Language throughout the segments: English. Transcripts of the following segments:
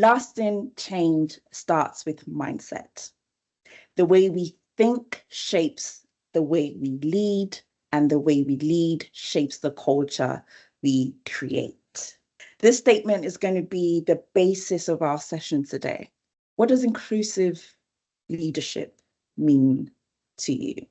Lasting change starts with mindset. The way we think shapes the way we lead, and the way we lead shapes the culture we create. This statement is going to be the basis of our session today. What does inclusive leadership mean to you?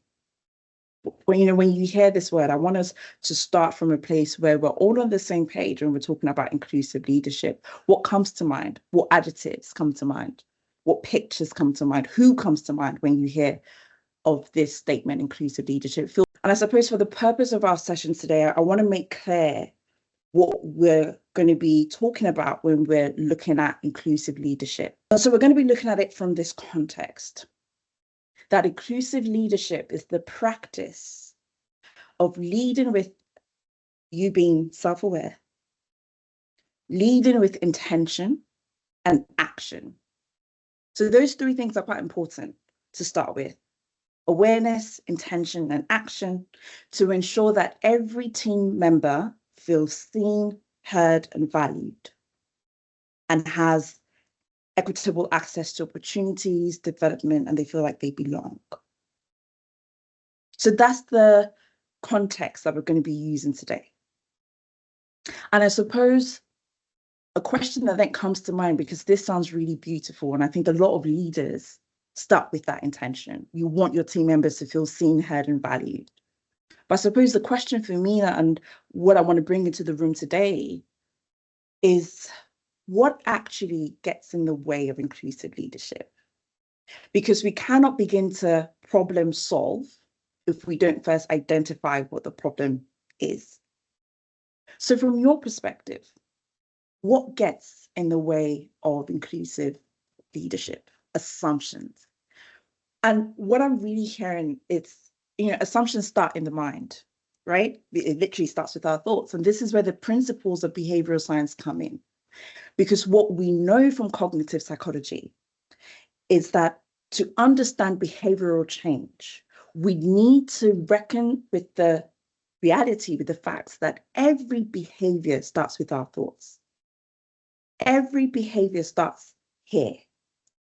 When you hear this word, I want us to start from a place where we're all on the same page when we're talking about inclusive leadership. What comes to mind? What adjectives come to mind? What pictures come to mind? Who comes to mind when you hear of this statement, inclusive leadership? And I suppose for the purpose of our session today, I want to make clear what we're going to be talking about when we're looking at inclusive leadership. So we're going to be looking at it from this context, that inclusive leadership is the practice of leading with you being self-aware, leading with intention and action. So those three things are quite important to start with: awareness, intention, and action, to ensure that every team member feels seen, heard, and valued, and has equitable access to opportunities, development, and they feel like they belong. So that's the context that we're going to be using today. And I suppose a question that then comes to mind, because this sounds really beautiful, and I think a lot of leaders start with that intention. You want your team members to feel seen, heard, and valued. But I suppose the question for me, and what I want to bring into the room today, is what actually gets in the way of inclusive leadership? Because we cannot begin to problem solve if we don't first identify what the problem is. So from your perspective, what gets in the way of inclusive leadership? Assumptions. And what I'm really hearing is, assumptions start in the mind, right? It literally starts with our thoughts. And this is where the principles of behavioral science come in. Because what we know from cognitive psychology is that to understand behavioral change, we need to reckon with the reality, with the facts that every behavior starts with our thoughts. Every behavior starts here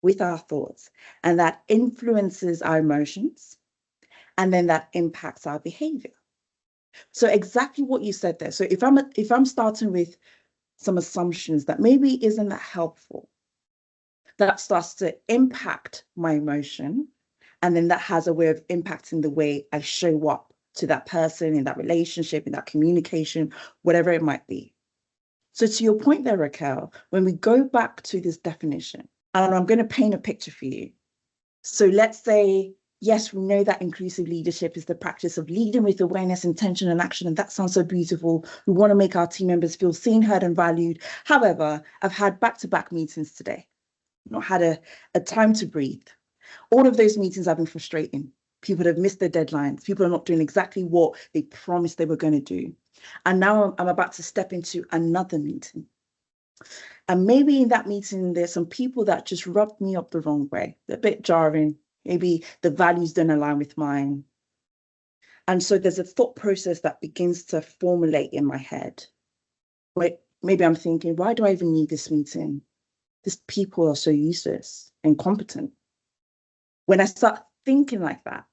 with our thoughts, and that influences our emotions, and then that impacts our behavior. So exactly what you said there. So if I'm starting with some assumptions that maybe isn't that helpful, that starts to impact my emotion, and then that has a way of impacting the way I show up to that person, in that relationship, in that communication, whatever it might be. So to your point there, Raquel, when we go back to this definition, and I'm going to paint a picture for you. So let's say, yes, we know that inclusive leadership is the practice of leading with awareness, intention, and action. And that sounds so beautiful. We want to make our team members feel seen, heard, and valued. However, I've had back-to-back meetings today, not had a time to breathe. All of those meetings have been frustrating. People have missed their deadlines. People are not doing exactly what they promised they were going to do. And now I'm about to step into another meeting. And maybe in that meeting, there's some people that just rubbed me up the wrong way. They're a bit jarring. Maybe the values don't align with mine. And so there's a thought process that begins to formulate in my head. Wait, maybe I'm thinking, why do I even need this meeting? These people are so useless, incompetent. When I start thinking like that,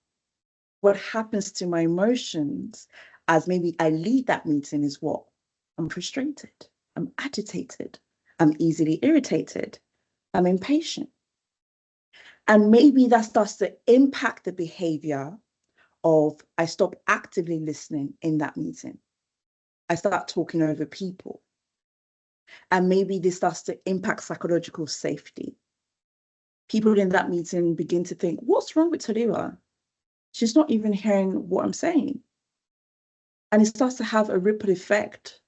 what happens to my emotions as maybe I lead that meeting is what? I'm frustrated. I'm agitated. I'm easily irritated. I'm impatient. And maybe that starts to impact the behavior of I stop actively listening in that meeting. I start talking over people. And maybe this starts to impact psychological safety. People in that meeting begin to think, what's wrong with Toluwa? She's not even hearing what I'm saying. And it starts to have a ripple effect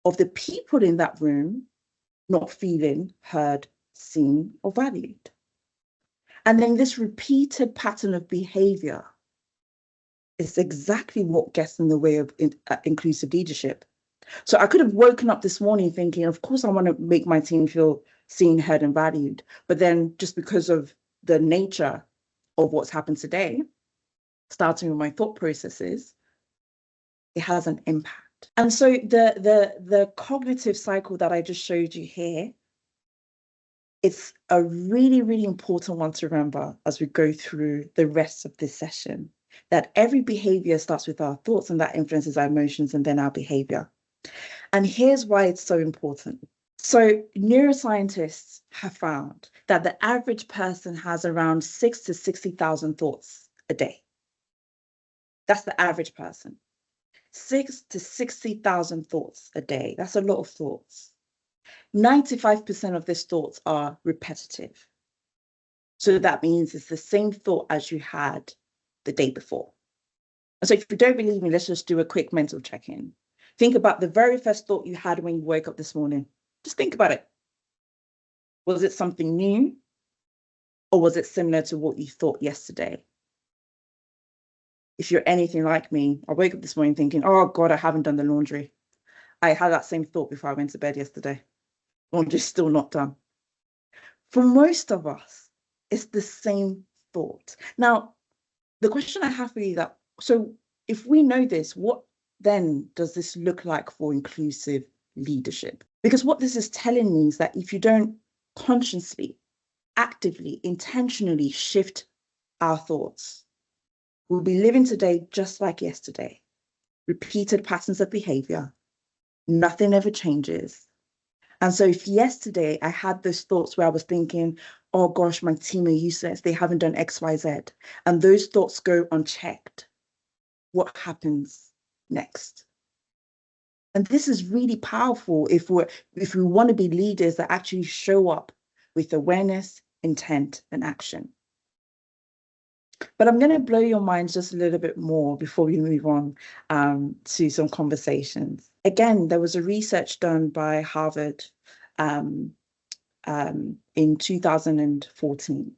of the people in that room not feeling heard, seen, or valued. And then this repeated pattern of behavior is exactly what gets in the way of inclusive leadership. So I could have woken up this morning thinking, of course, I want to make my team feel seen, heard, and valued. But then just because of the nature of what's happened today, starting with my thought processes, it has an impact. And so the cognitive cycle that I just showed you here it's a really, really important one to remember as we go through the rest of this session, that every behavior starts with our thoughts and that influences our emotions and then our behavior. And here's why it's so important. So neuroscientists have found that the average person has around 6 to 60,000 thoughts a day. That's the average person. 6 to 60,000 thoughts a day. That's a lot of thoughts. 95% of these thoughts are repetitive. So that means it's the same thought as you had the day before. And so if you don't believe me, let's just do a quick mental check-in. Think about the very first thought you had when you woke up this morning. Just think about it. Was it something new? Or was it similar to what you thought yesterday? If you're anything like me, I woke up this morning thinking, oh God, I haven't done the laundry. I had that same thought before I went to bed yesterday. Laundry's still not done. For most of us, it's the same thought. Now, the question I have for you that, so if we know this, what then does this look like for inclusive leadership? Because what this is telling me is that if you don't consciously, actively, intentionally shift our thoughts, we'll be living today just like yesterday. Repeated patterns of behavior. Nothing ever changes. And so if yesterday I had those thoughts where I was thinking, oh gosh, my team are useless, they haven't done X, Y, Z, and those thoughts go unchecked, what happens next? And this is really powerful if we want to be leaders that actually show up with awareness, intent, and action. But I'm going to blow your minds just a little bit more before we move on to some conversations. Again, there was a research done by Harvard in 2014.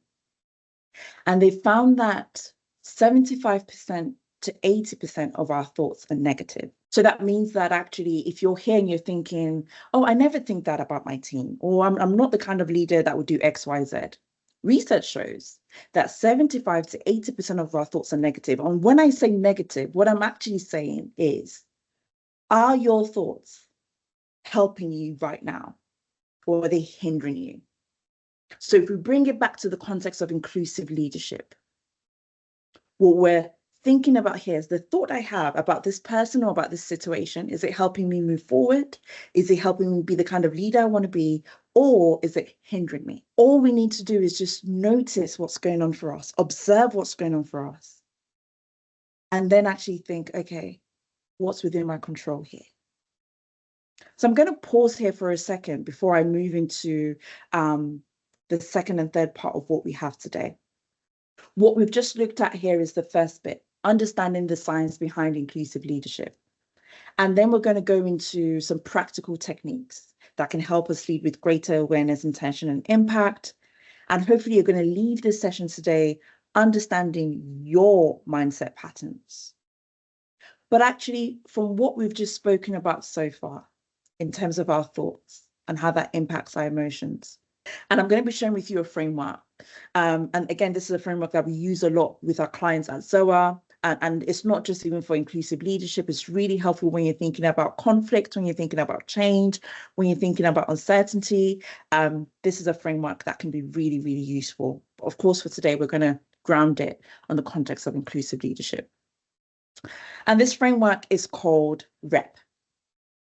And they found that 75% to 80% of our thoughts are negative. So that means that actually, if you're here and you're thinking, oh, I never think that about my team, or I'm not the kind of leader that would do X, Y, Z. Research shows that 75 to 80% of our thoughts are negative. And when I say negative, what I'm actually saying is, are your thoughts helping you right now, or are they hindering you? So if we bring it back to the context of inclusive leadership, what we're thinking about here is the thought I have about this person or about this situation. Is it helping me move forward? Is it helping me be the kind of leader I want to be? Or is it hindering me? All we need to do is just notice what's going on for us, observe what's going on for us, and then actually think, okay, what's within my control here? So I'm going to pause here for a second before I move into the second and third part of what we have today. What we've just looked at here is the first bit, understanding the science behind inclusive leadership. And then we're going to go into some practical techniques that can help us lead with greater awareness, intention, and impact. And hopefully you're going to leave this session today understanding your mindset patterns. But actually, from what we've just spoken about so far, in terms of our thoughts and how that impacts our emotions. And I'm going to be sharing with you a framework. And again, this is a framework that we use a lot with our clients at ZOA. And it's not just even for inclusive leadership. It's really helpful when you're thinking about conflict, when you're thinking about change, when you're thinking about uncertainty. This is a framework that can be really, really useful. But of course, for today, we're going to ground it on the context of inclusive leadership. And this framework is called REP.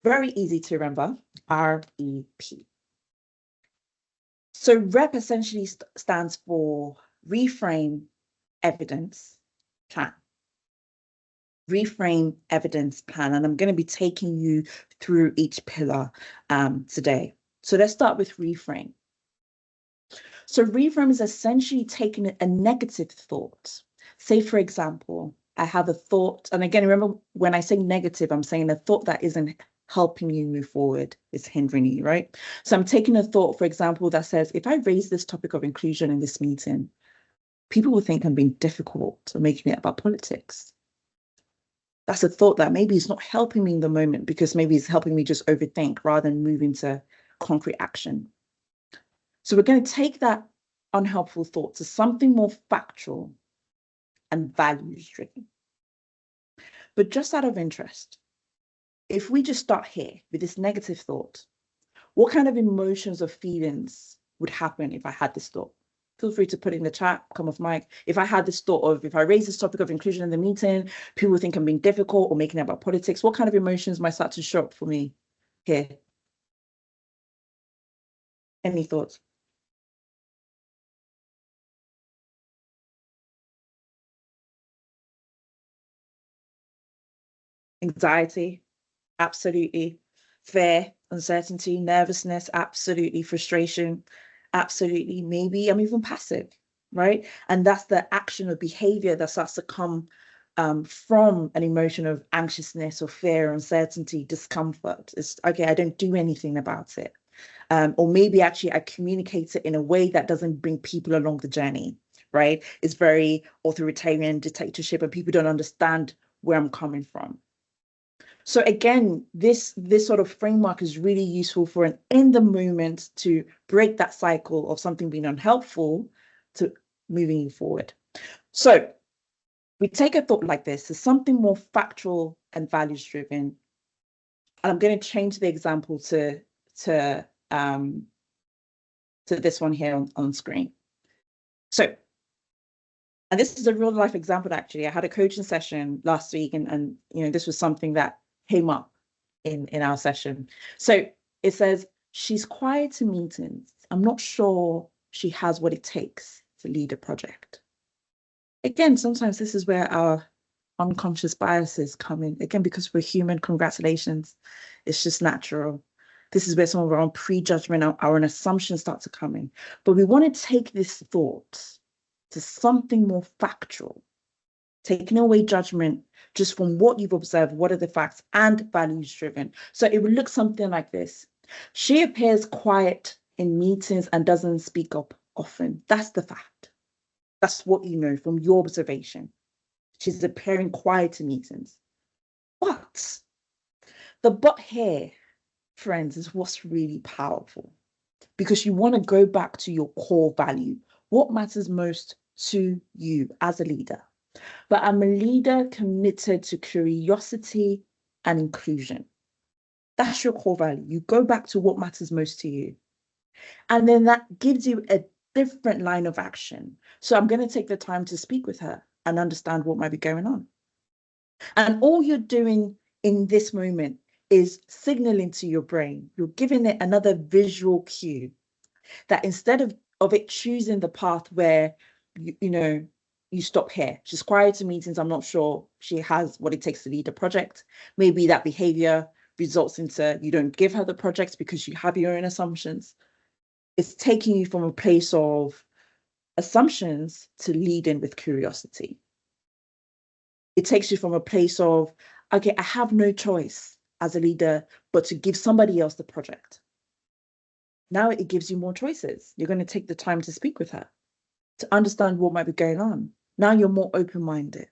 Very easy to remember, R-E-P. So REP essentially stands for Reframe, Evidence, Plan. Reframe, Evidence, Plan. And I'm going to be taking you through each pillar today. So let's start with reframe. So reframe is essentially taking a negative thought. Say, for example, I have a thought, and again, remember when I say negative, I'm saying a thought that isn't helping you move forward, is hindering you, right? So I'm taking a thought, for example, that says, if I raise this topic of inclusion in this meeting, people will think I'm being difficult or making it about politics. That's a thought that maybe is not helping me in the moment because maybe it's helping me just overthink rather than move into concrete action. So we're going to take that unhelpful thought to something more factual and values-driven. But just out of interest, if we just start here with this negative thought, what kind of emotions or feelings would happen if I had this thought? Feel free to put it in the chat, come off mic. If I had this thought of, if I raise this topic of inclusion in the meeting, people think I'm being difficult or making it about politics, what kind of emotions might start to show up for me here? Any thoughts? Anxiety, absolutely. Fear, uncertainty, nervousness, absolutely. Frustration, absolutely. Maybe I'm even passive, right? And that's the action or behavior that starts to come from an emotion of anxiousness or fear, uncertainty, discomfort. It's okay, I don't do anything about it. Or maybe actually I communicate it in a way that doesn't bring people along the journey, right? It's very authoritarian dictatorship and people don't understand where I'm coming from. So again, this sort of framework is really useful for an in the moment to break that cycle of something being unhelpful to moving you forward. So we take a thought like this as something more factual and values driven. And I'm going to change the example to this one here on screen. So, and this is a real life example, actually. I had a coaching session last week and this was something that came up in our session. So it says, she's quiet to meetings. I'm not sure she has what it takes to lead a project. Again, sometimes this is where our unconscious biases come in. Again, because we're human, congratulations. It's just natural. This is where some of our own prejudgment, our own assumptions start to come in. But we want to take this thought to something more factual, taking away judgment just from what you've observed, what are the facts, and values driven. So it would look something like this. She appears quiet in meetings and doesn't speak up often. That's the fact. That's what you know from your observation. She's appearing quiet in meetings. But the but here, friends, is what's really powerful, because you want to go back to your core value. What matters most to you as a leader? But I'm a leader committed to curiosity and inclusion. That's your core value. You go back to what matters most to you. And then that gives you a different line of action. So I'm going to take the time to speak with her and understand what might be going on. And all you're doing in this moment is signaling to your brain, you're giving it another visual cue that instead of it choosing the path where, you stop here. She's quiet to meetings. I'm not sure she has what it takes to lead a project. Maybe that behavior results into you don't give her the projects because you have your own assumptions. It's taking you from a place of assumptions to lead in with curiosity. It takes you from a place of, okay, I have no choice as a leader, but to give somebody else the project. Now it gives you more choices. You're going to take the time to speak with her, to understand what might be going on. Now you're more open-minded.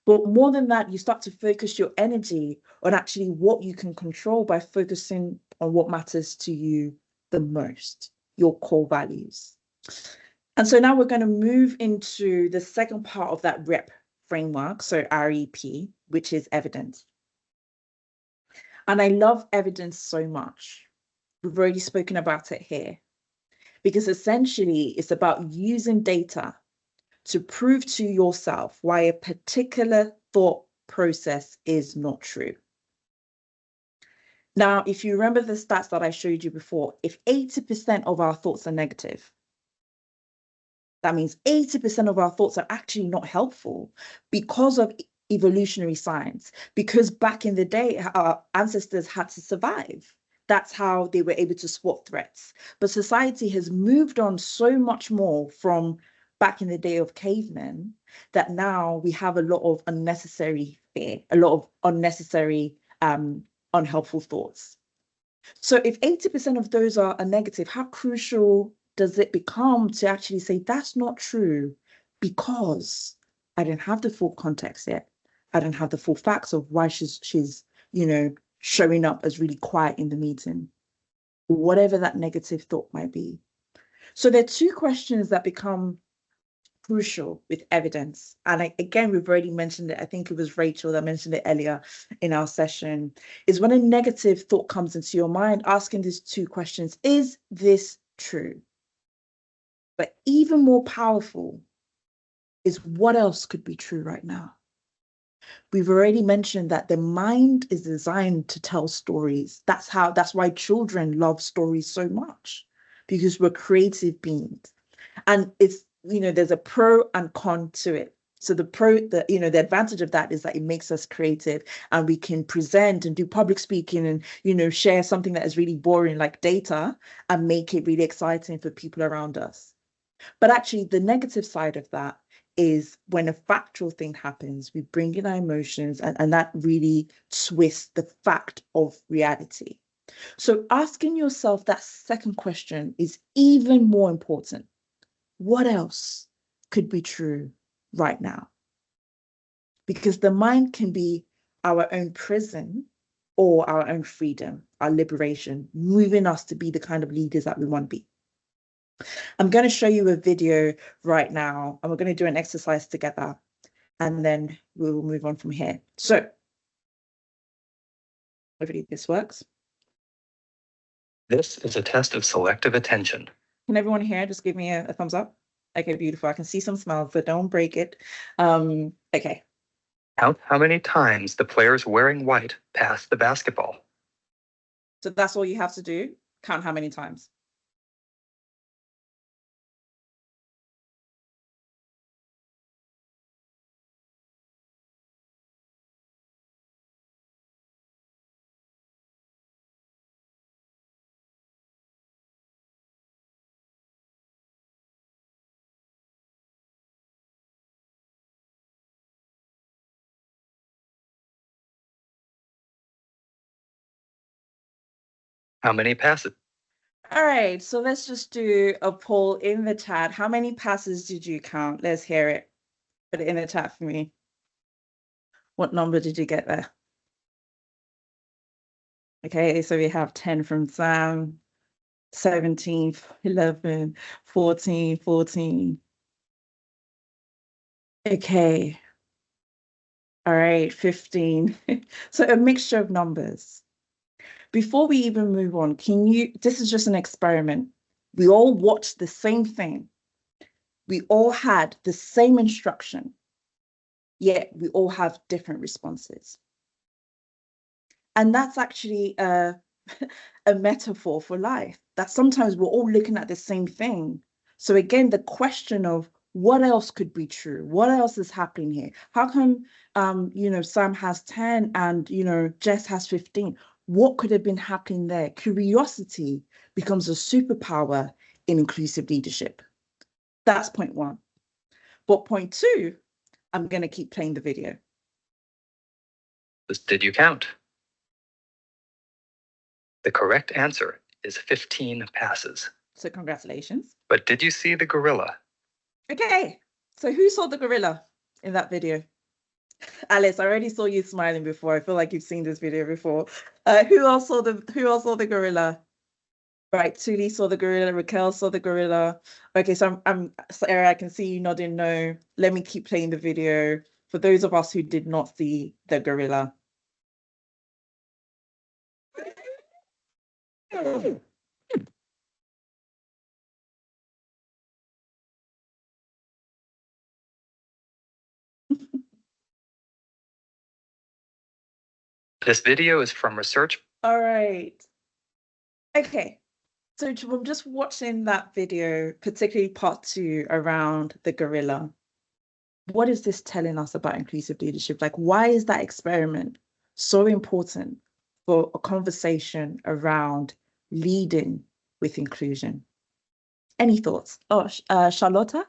But more than that, you start to focus your energy on actually what you can control by focusing on what matters to you the most, your core values. And so now we're going to move into the second part of that REP framework, so REP, which is evidence. And I love evidence so much. We've already spoken about it here, because essentially it's about using data to prove to yourself why a particular thought process is not true. Now, if you remember the stats that I showed you before, if 80% of our thoughts are negative, that means 80% of our thoughts are actually not helpful because of evolutionary science, because back in the day, our ancestors had to survive. That's how they were able to spot threats. But society has moved on so much more from back in the day of cavemen that now we have a lot of unnecessary fear, a lot of unnecessary unhelpful thoughts. So if 80% of those are negative, how crucial does it become to actually say that's not true because I didn't have the full context yet. I don't have the full facts of why she's showing up as really quiet in the meeting, whatever that negative thought might be. So there are two questions that become crucial with evidence. And again, we've already mentioned it. I think it was Rachel that mentioned it earlier in our session, is when a negative thought comes into your mind, asking these two questions: is this true? But even more powerful is, what else could be true right now? We've already mentioned that the mind is designed to tell stories. That's why children love stories so much, because we're creative beings. And it's, there's a pro and con to it. So the advantage of that is that it makes us creative, and we can present and do public speaking and, share something that is really boring like data and make it really exciting for people around us. But actually, the negative side of that is when a factual thing happens, we bring in our emotions, and that really twists the fact of reality. So asking yourself that second question is even more important. What else could be true right now? Because the mind can be our own prison or our own freedom, our liberation, moving us to be the kind of leaders that we want to be. I'm going to show you a video right now, and we're going to do an exercise together, and then we'll move on from here. So hopefully this works. This is a test of selective attention. Can everyone here just give me a thumbs up? Okay, beautiful. I can see some smiles, but don't break it. Okay. Count how many times the players wearing white pass the basketball. So that's all you have to do. Count how many times. How many passes? All right, so let's just do a poll in the chat. How many passes did you count? Let's hear it. Put it in the chat for me. What number did you get there? Okay, so we have 10 from Sam, 17, 11, 14. Okay. All right, 15. So a mixture of numbers. Before we even move on, this is just an experiment. We all watched the same thing. We all had the same instruction, yet we all have different responses. And that's actually a metaphor for life, that sometimes we're all looking at the same thing. So again, the question of what else could be true? What else is happening here? How come, Sam has 10 and, Jess has 15? What could have been happening there? Curiosity becomes a superpower in inclusive leadership. That's point one. But point two, I'm going to keep playing the video. Did you count? The correct answer is 15 passes. So congratulations. But did you see the gorilla? Okay, so who saw the gorilla in that video? Alice, I already saw you smiling before. I feel like you've seen this video before. Who else saw the gorilla? Right, Tuli saw the gorilla, Raquel saw the gorilla. Okay, so I'm Sarah, I can see you nodding no. Let me keep playing the video for those of us who did not see the gorilla. This video is from research. All right. Okay, so I'm just watching that video, particularly part 2 around the gorilla. What is this telling us about inclusive leadership? Like, why is that experiment so important for a conversation around leading with inclusion? Any thoughts? Oh, Charlotta?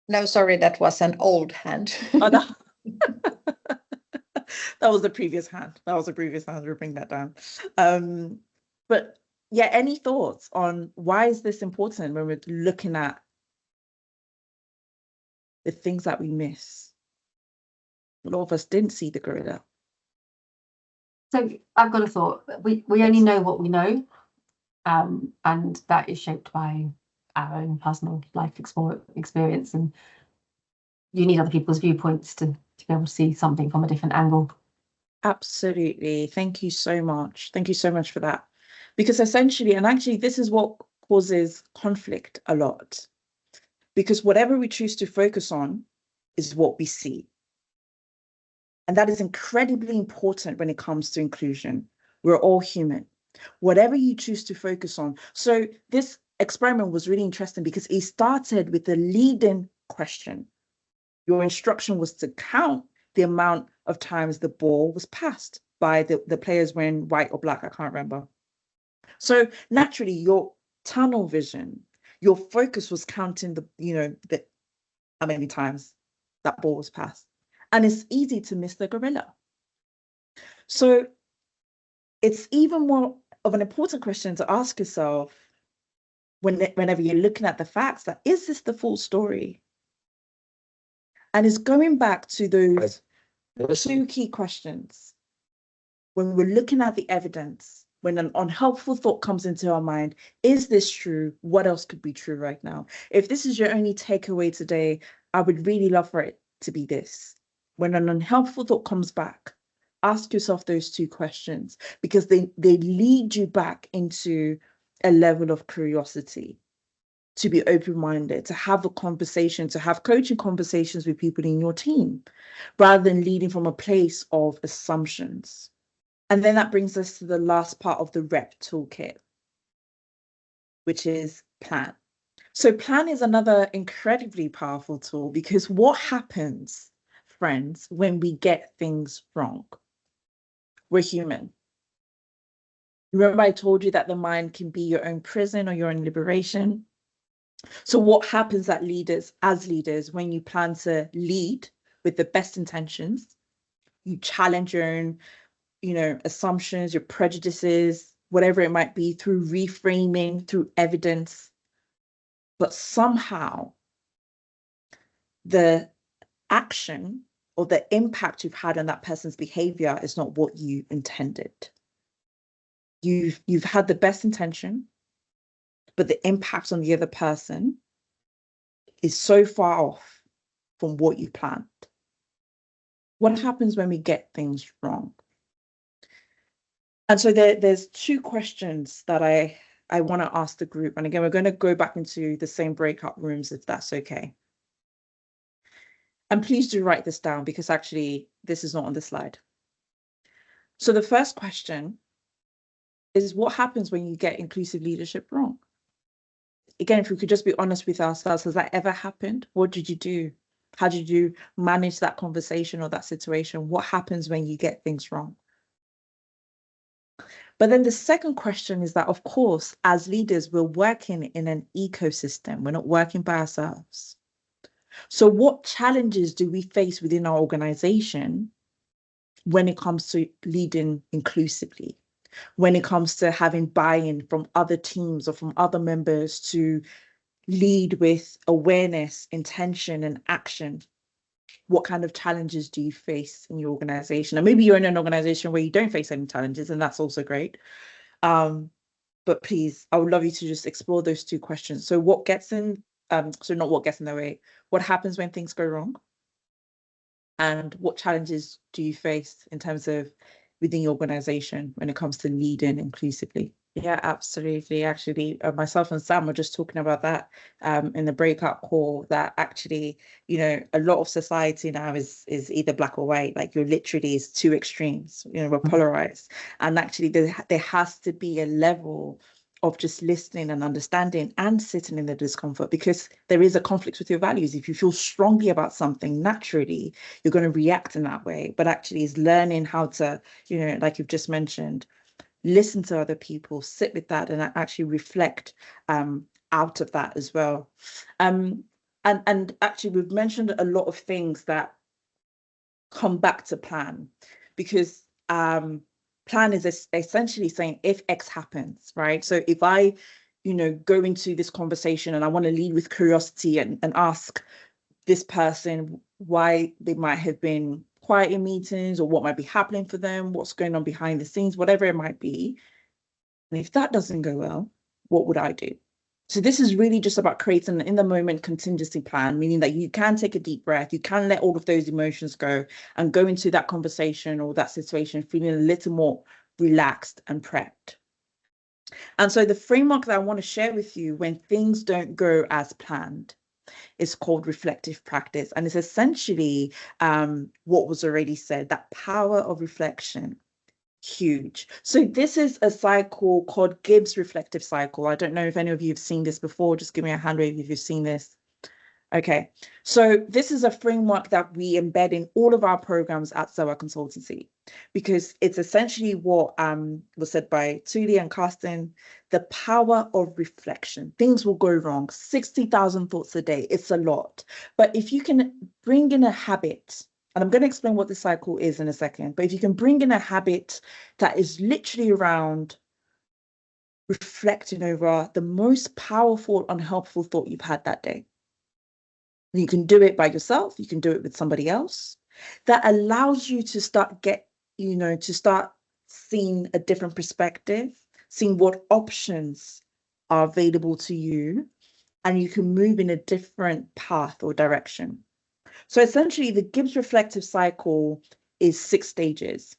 No, sorry, that was an old hand. Oh, no. That was the previous hand. We'll bring that down. But yeah, any thoughts on why is this important when we're looking at the things that we miss? A lot of us didn't see the gorilla. So I've got a thought. We only know what we know, and that is shaped by our own personal life experience, and you need other people's viewpoints to be able to see something from a different angle. Absolutely. Thank you so much. Thank you so much for that. Because essentially, and actually, this is what causes conflict a lot. Because whatever we choose to focus on is what we see. And that is incredibly important when it comes to inclusion. We're all human. Whatever you choose to focus on. So this experiment was really interesting because it started with the leading question. Your instruction was to count the amount of times the ball was passed by the players wearing white or black, I can't remember. So naturally, your tunnel vision, your focus was counting how many times that ball was passed. And it's easy to miss the gorilla. So it's even more of an important question to ask yourself whenever you're looking at the facts, that is this the full story? And it's going back to those two key questions. When we're looking at the evidence, when an unhelpful thought comes into our mind, is this true? What else could be true right now? If this is your only takeaway today, I would really love for it to be this. When an unhelpful thought comes back, ask yourself those two questions, because they lead you back into a level of curiosity, to be open-minded, to have a conversation, to have coaching conversations with people in your team, rather than leading from a place of assumptions. And then that brings us to the last part of the REP toolkit, which is plan. So plan is another incredibly powerful tool, because what happens, friends, when we get things wrong? We're human. Remember I told you that the mind can be your own prison or your own liberation? So what happens as leaders, when you plan to lead with the best intentions, you challenge your own, assumptions, your prejudices, whatever it might be, through reframing, through evidence, but somehow the action or the impact you've had on that person's behavior is not what you intended. You've had the best intention, but the impact on the other person is so far off from what you planned. What happens when we get things wrong? And so there's two questions that I want to ask the group. And again, we're going to go back into the same breakout rooms, if that's okay. And please do write this down, because actually this is not on the slide. So the first question is, what happens when you get inclusive leadership wrong? Again, if we could just be honest with ourselves, has that ever happened? What did you do? How did you manage that conversation or that situation? What happens when you get things wrong? But then the second question is that, of course, as leaders, we're working in an ecosystem. We're not working by ourselves. So what challenges do we face within our organization when it comes to leading inclusively? When it comes to having buy-in from other teams or from other members to lead with awareness, intention, and action? What kind of challenges do you face in your organization? And maybe you're in an organization where you don't face any challenges, and that's also great. But please, I would love you to just explore those two questions. So what gets in, so not what gets in the way, what happens when things go wrong? And what challenges do you face in terms of within your organization when it comes to leading inclusively? Yeah, absolutely. Actually, myself and Sam were just talking about that in the breakout call, that actually, a lot of society now is either black or white. Like, you're literally is two extremes, we're polarized. And actually there has to be a level of just listening and understanding and sitting in the discomfort, because there is a conflict with your values. If you feel strongly about something, naturally you're going to react in that way. But actually is learning how to, like you've just mentioned, listen to other people, sit with that, and actually reflect out of that as well. And actually we've mentioned a lot of things that come back to plan, because plan is essentially saying, if X happens, right? So if I, go into this conversation and I want to lead with curiosity and ask this person why they might have been quiet in meetings, or what might be happening for them, what's going on behind the scenes, whatever it might be. And if that doesn't go well, what would I do? So this is really just about creating an in the moment contingency plan, meaning that you can take a deep breath, you can let all of those emotions go and go into that conversation or that situation feeling a little more relaxed and prepped. And so the framework that I want to share with you when things don't go as planned is called reflective practice. And it's essentially what was already said, that power of reflection. Huge. So this is a cycle called Gibbs reflective cycle. I don't know if any of you have seen this before. Just give me a hand wave if you've seen this. Okay, so this is a framework that we embed in all of our programs at Zoa Consultancy, because it's essentially what was said by Tuli and Carsten, the power of reflection. Things will go wrong, 60,000 thoughts a day. It's a lot. But if you can bring in a habit, and I'm going to explain what the cycle is in a second, but if you can bring in a habit that is literally around reflecting over the most powerful, unhelpful thought you've had that day. You can do it by yourself, you can do it with somebody else. That allows you to start seeing a different perspective, seeing what options are available to you, and you can move in a different path or direction. So essentially, the Gibbs reflective cycle is 6 stages.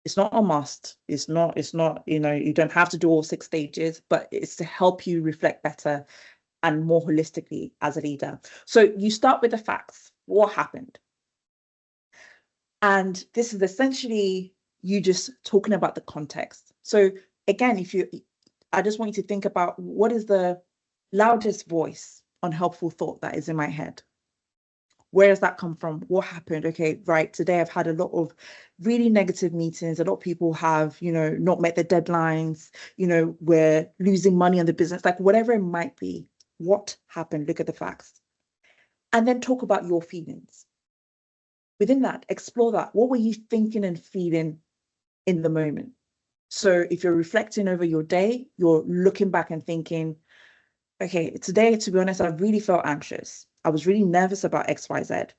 It's not a must. It's not, you don't have to do all 6 stages, but it's to help you reflect better and more holistically as a leader. So you start with the facts. What happened? And this is essentially you just talking about the context. So again, I just want you to think about what is the loudest voice, unhelpful thought that is in my head. Where does that come from? What happened? Okay, right. Today I've had a lot of really negative meetings. A lot of people have, not met their deadlines. We're losing money on the business, like whatever it might be. What happened? Look at the facts. And then talk about your feelings. Within that, explore that. What were you thinking and feeling in the moment? So if you're reflecting over your day, you're looking back and thinking, okay, today, to be honest, I really felt anxious. I was really nervous about XYZ.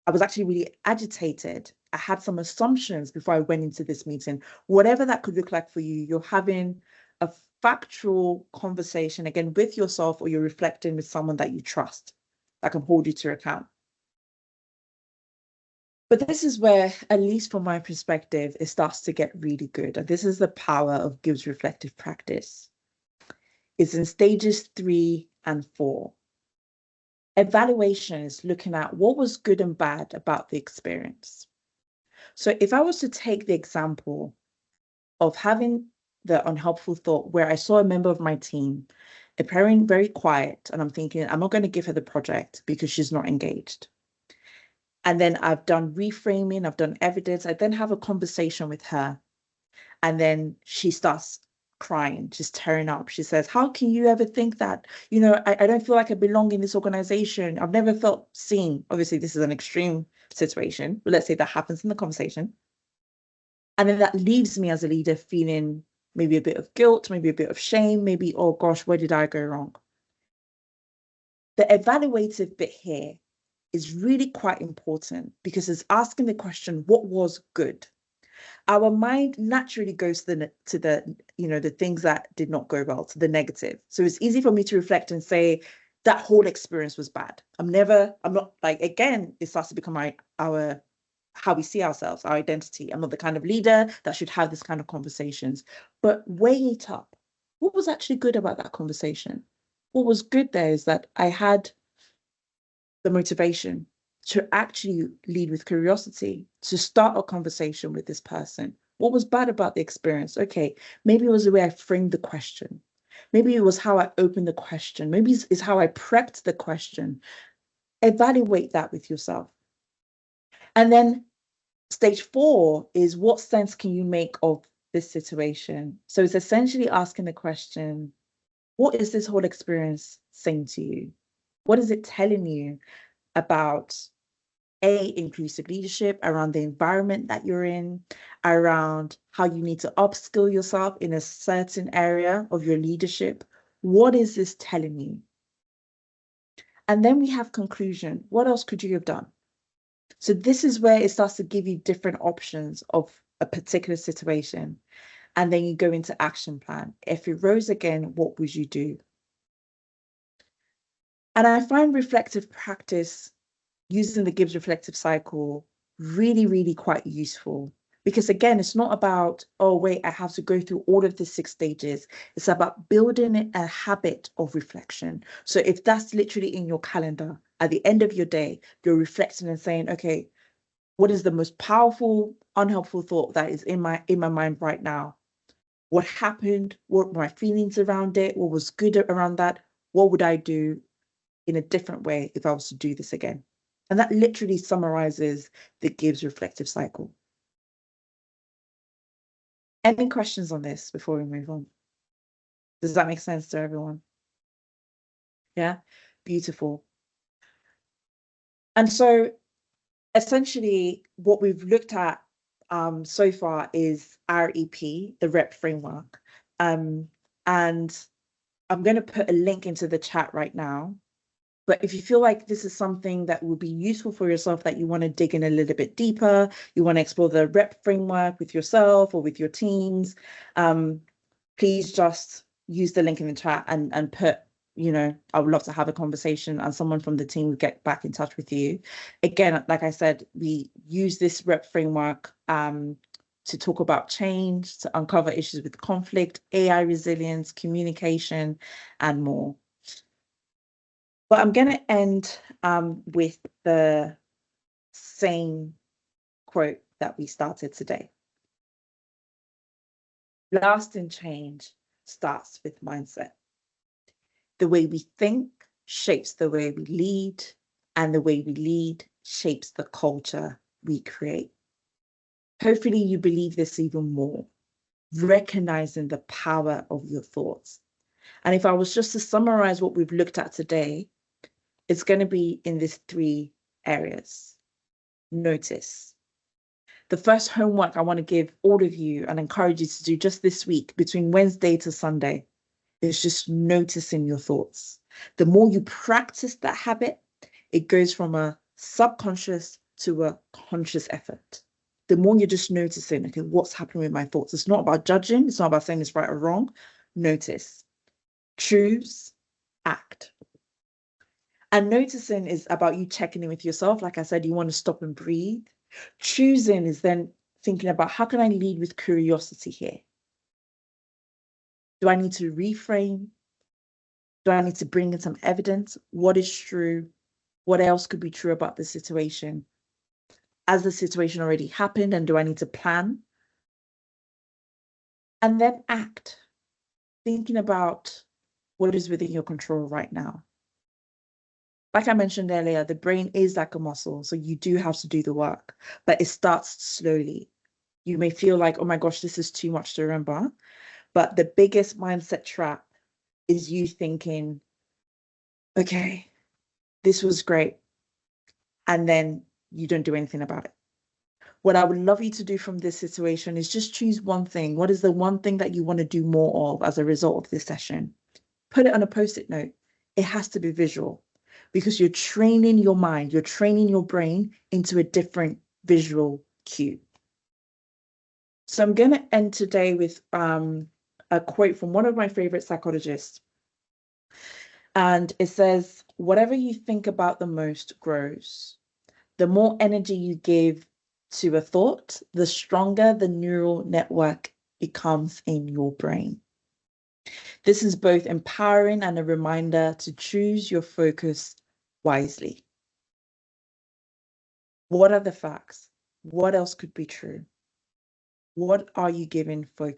I was actually really agitated. I had some assumptions before I went into this meeting. Whatever that could look like for you, you're having a factual conversation, again, with yourself, or you're reflecting with someone that you trust that can hold you to account. But this is where, at least from my perspective, it starts to get really good. And this is the power of Gibbs reflective practice. It's in stages 3 and 4. Evaluation is looking at what was good and bad about the experience. So if I was to take the example of having the unhelpful thought where I saw a member of my team appearing very quiet, and I'm thinking, I'm not going to give her the project because she's not engaged. And then I've done reframing, I've done evidence. I then have a conversation with her. And then she starts crying, she's tearing up. She says, how can you ever think that? I don't feel like I belong in this organization. I've never felt seen. Obviously, this is an extreme situation, but let's say that happens in the conversation. And then that leaves me as a leader feeling maybe a bit of guilt, maybe a bit of shame, maybe, oh gosh, where did I go wrong? The evaluative bit here is really quite important because it's asking the question, what was good? Our mind naturally goes to the things that did not go well, to the negative. So it's easy for me to reflect and say that whole experience was bad. I'm not like, again, it starts to become our how we see ourselves, our identity. I'm not the kind of leader that should have this kind of conversations, but weigh it up. What was actually good about that conversation? What was good there is that I had the motivation to actually lead with curiosity, to start a conversation with this person. What was bad about the experience? Okay, maybe it was the way I framed the question. Maybe it was how I opened the question. Maybe it's how I prepped the question. Evaluate that with yourself. And then stage 4 is, what sense can you make of this situation? So it's essentially asking the question, what is this whole experience saying to you? What is it telling you about inclusive leadership, around the environment that you're in, around how you need to upskill yourself in a certain area of your leadership? What is this telling you? And then we have conclusion. What else could you have done? So this is where it starts to give you different options of a particular situation. And then you go into action plan. If it rose again, what would you do? And I find reflective practice using the Gibbs reflective cycle really, really quite useful. Because again, it's not about, oh, wait, I have to go through all of the 6 stages. It's about building a habit of reflection. So if that's literally in your calendar, at the end of your day, you're reflecting and saying, okay, what is the most powerful, unhelpful thought that is in my mind right now? What happened? What were my feelings around it? What was good around that? What would I do in a different way if I was to do this again? And that literally summarizes the Gibbs reflective cycle. Any questions on this before we move on? Does that make sense to everyone? Yeah, beautiful. And so essentially what we've looked at so far is REP, the REP framework. And I'm going to put a link into the chat right now. But if you feel like this is something that will be useful for yourself, that you want to dig in a little bit deeper, you want to explore the REP framework with yourself or with your teams, please just use the link in the chat and put, you know, I would love to have a conversation and someone from the team will get back in touch with you. Again, like I said, we use this REP framework to talk about change, to uncover issues with conflict, AI resilience, communication, and more. But I'm going to end with the same quote that we started today. Lasting change starts with mindset. The way we think shapes the way we lead, and the way we lead shapes the culture we create. Hopefully you believe this even more, recognizing the power of your thoughts. And if I was just to summarize what we've looked at today, it's going to be in these 3 areas. Notice. The first homework I want to give all of you and encourage you to do just this week, between Wednesday to Sunday, is just noticing your thoughts. The more you practice that habit, it goes from a subconscious to a conscious effort. The more you're just noticing, okay, what's happening with my thoughts? It's not about judging. It's not about saying it's right or wrong. Notice, choose, act. And noticing is about you checking in with yourself. Like I said, you want to stop and breathe. Choosing is then thinking about, how can I lead with curiosity here? Do I need to reframe? Do I need to bring in some evidence? What is true? What else could be true about the situation? Has the situation already happened, and do I need to plan? And then act, thinking about what is within your control right now. Like I mentioned earlier, the brain is like a muscle, so you do have to do the work, but it starts slowly. You may feel like, oh my gosh, this is too much to remember. But the biggest mindset trap is you thinking, okay, this was great. And then you don't do anything about it. What I would love you to do from this situation is just choose one thing. What is the one thing that you want to do more of as a result of this session? Put it on a Post-it note. It has to be visual, because you're training your mind, you're training your brain into a different visual cue. So I'm going to end today with a quote from one of my favorite psychologists. And it says, whatever you think about the most grows. The more energy you give to a thought, the stronger the neural network becomes in your brain. This is both empowering and a reminder to choose your focus wisely. What are the facts? What else could be true? What are you giving focus?